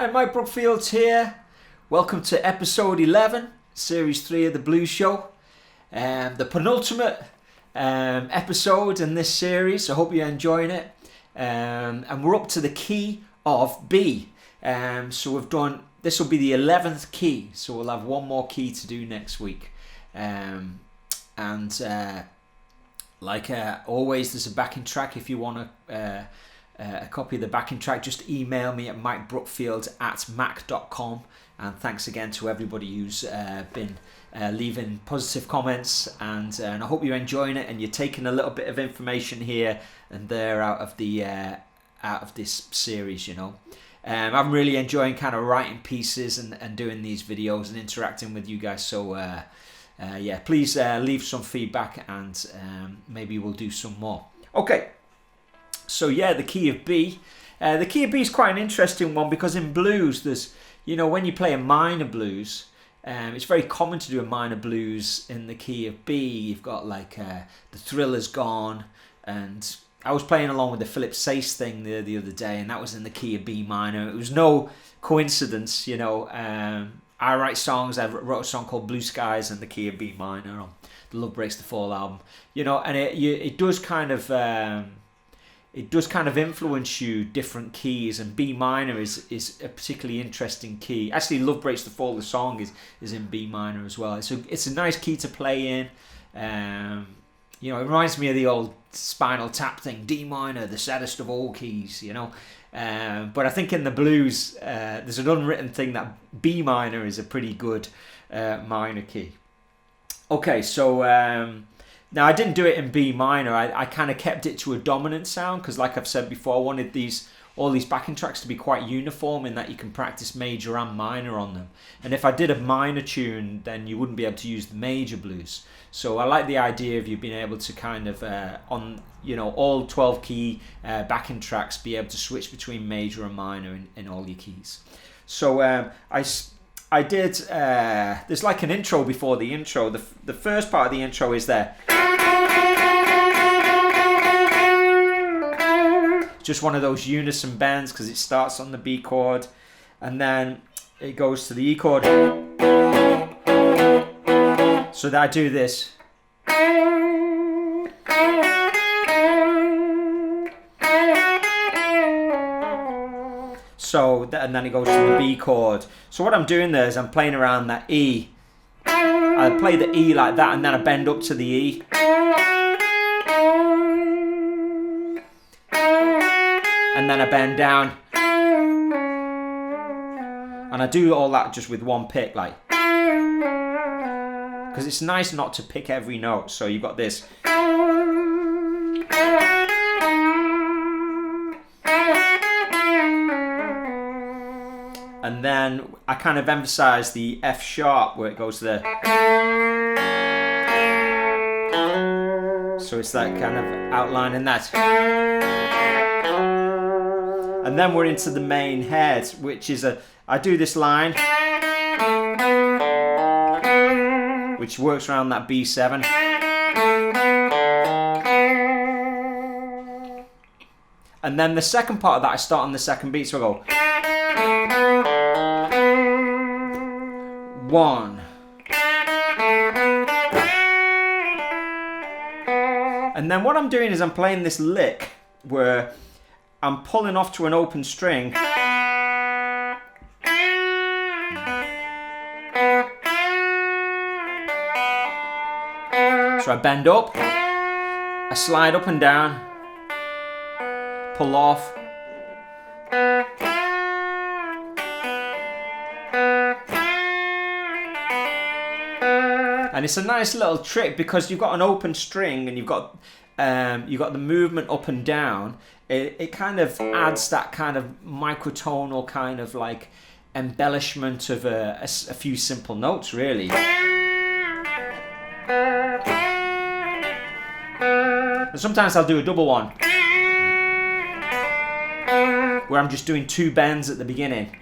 Hi, Mike Brookfield here. Welcome to episode 11, series 3 of the Blues Show. The penultimate episode in this series. I hope you're enjoying it. And we're up to the key of B. So we've done, this will be the 11th key. So we'll have one more key to do next week. Like always, there's a backing track if you want a copy of the backing track. Just email me at mikebrookfield@mac.com. And thanks again to everybody who's been leaving positive comments, and I hope you're enjoying it and you're taking a little bit of information here and there out of this series. You know, I'm really enjoying kind of writing pieces and doing these videos and interacting with you guys. So yeah, please leave some feedback, and maybe we'll do some more. Okay. So yeah, the key of B. The key of B is quite an interesting one, because in blues, there's, you know, when you play a minor blues, it's very common to do a minor blues in the key of B. You've got like the thriller's gone, and I was playing along with the Philip Sace thing the other day, and that was in the key of B minor. It was no coincidence, you know. I write songs. I wrote a song called Blue Skies in the key of B minor on the Love Breaks the Fall album, you know, and it does kind of influence you different keys, and B minor is a particularly interesting key. Actually, Love Breaks the Fall, the song is in B minor as well. It's a nice key to play in. You know, it reminds me of the old Spinal Tap thing, D minor, the saddest of all keys, you know. But I think in the blues, there's an unwritten thing that B minor is a pretty good minor key. Okay, so now I didn't do it in B minor. I kind of kept it to a dominant sound because, like I've said before, I wanted all these backing tracks to be quite uniform in that you can practice major and minor on them. And if I did a minor tune, then you wouldn't be able to use the major blues. So I like the idea of you being able to kind of on, you know, all 12 key backing tracks, be able to switch between major and minor in all your keys. So I did, there's like an intro before the intro. The first part of the intro is there. Just one of those unison bends because it starts on the B chord and then it goes to the E chord. So that I do this. So and then it goes to the B chord. So what I'm doing there is I'm playing around that E. I play the E like that and then I bend up to the E. And then I bend down. And I do all that just with one pick, like. Because it's nice not to pick every note. So you've got this. And then I kind of emphasize the F sharp where it goes to the. So it's that kind of outline in that. And then we're into the main head, which is I do this line, which works around that B7. And then the second part of that, I start on the second beat, so I go 1. And then what I'm doing is I'm playing this lick where I'm pulling off to an open string. So I bend up, I slide up and down, pull off. And it's a nice little trick because you've got an open string and you've got the movement up and down. It kind of adds that kind of microtonal kind of like embellishment of a few simple notes, really. And sometimes I'll do a double one where I'm just doing 2 bends at the beginning.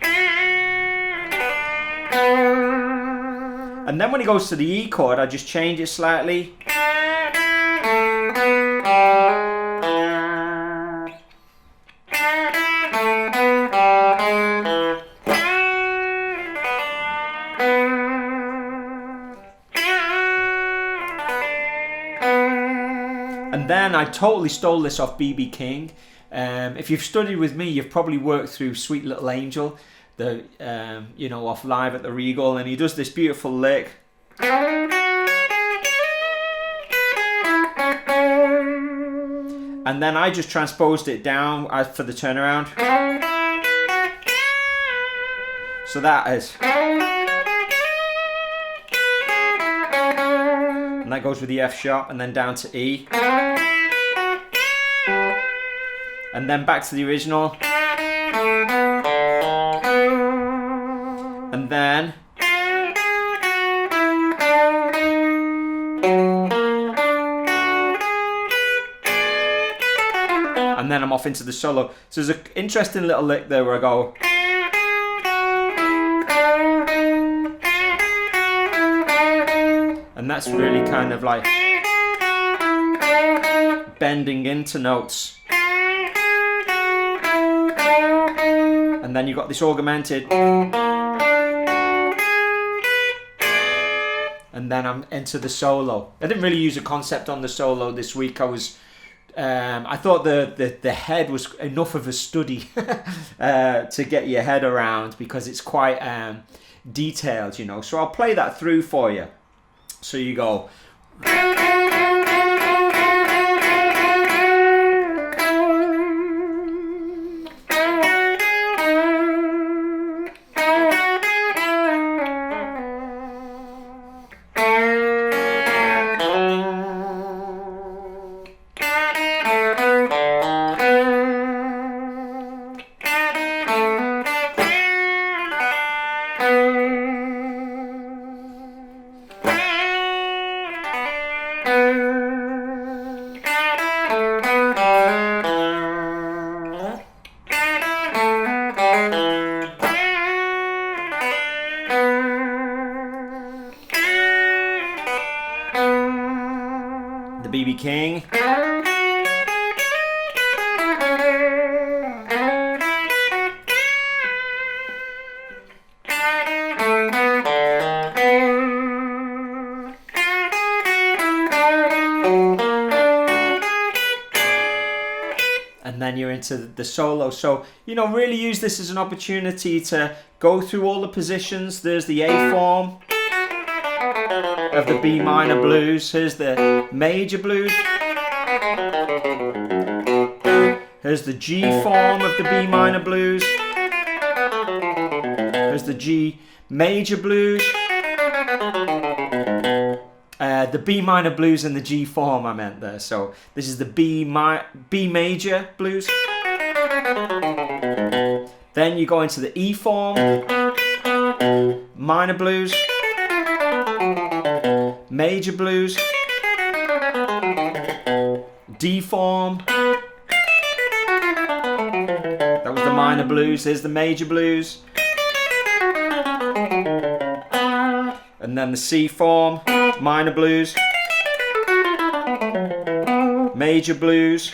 And then when it goes to the E chord, I just change it slightly. And then I totally stole this off B.B. King. If you've studied with me, you've probably worked through Sweet Little Angel, the you know, off Live at the Regal, and he does this beautiful lick. And then I just transposed it down for the turnaround. So that is. And that goes with the F sharp and then down to E. And then back to the original. And then. And then I'm off into the solo. So there's an interesting little lick there where I go. And that's really kind of like bending into notes. and then you've got this augmented, and then I'm into the solo. I didn't really use a concept on the solo this week. I thought the head was enough of a study to get your head around, because it's quite detailed, you know. So I'll play that through for you. So you go. The BB King. And then you're into the solo. So, you know, really use this as an opportunity to go through all the positions. There's the A form of the B minor blues. Here's the major blues. Here's the G form of the B minor blues. Here's the G major blues. The B minor blues and the G form I meant there. So this is the B major blues. Then you go into the E form, minor blues, major blues, D form. That was the minor blues. Here's the major blues. And then the C form, minor blues, major blues.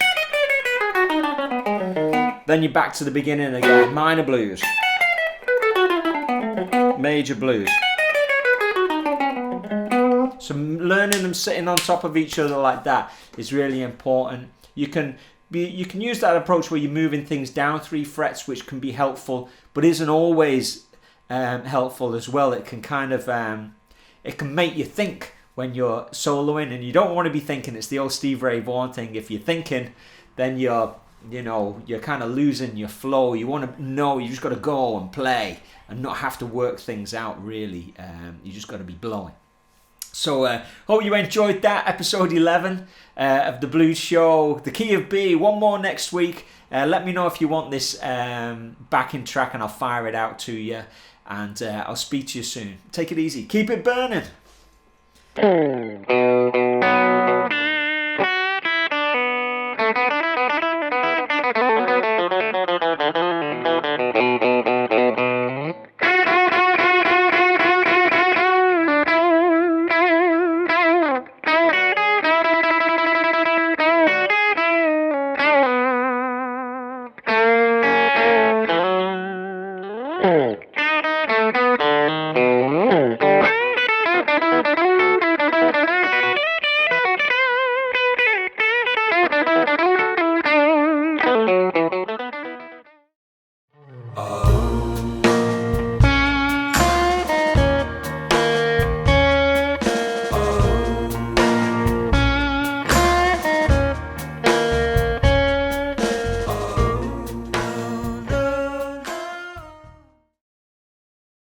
Then you're back to the beginning again, minor blues, major blues. So learning them sitting on top of each other like that is really important. You can use that approach where you're moving things down 3 frets, which can be helpful, but isn't always helpful as well. It can kind of it can make you think when you're soloing, and you don't want to be thinking. It's the old Steve Ray Vaughan thing. If you're thinking, then you're kind of losing your flow. You want to know, you just got to go and play and not have to work things out really. You just got to be blowing. So hope you enjoyed that episode 11 of the Blues Show, the key of B. One more next week. Let me know if you want this backing track, and I'll fire it out to you. And I'll speak to you soon. Take it easy. Keep it burning.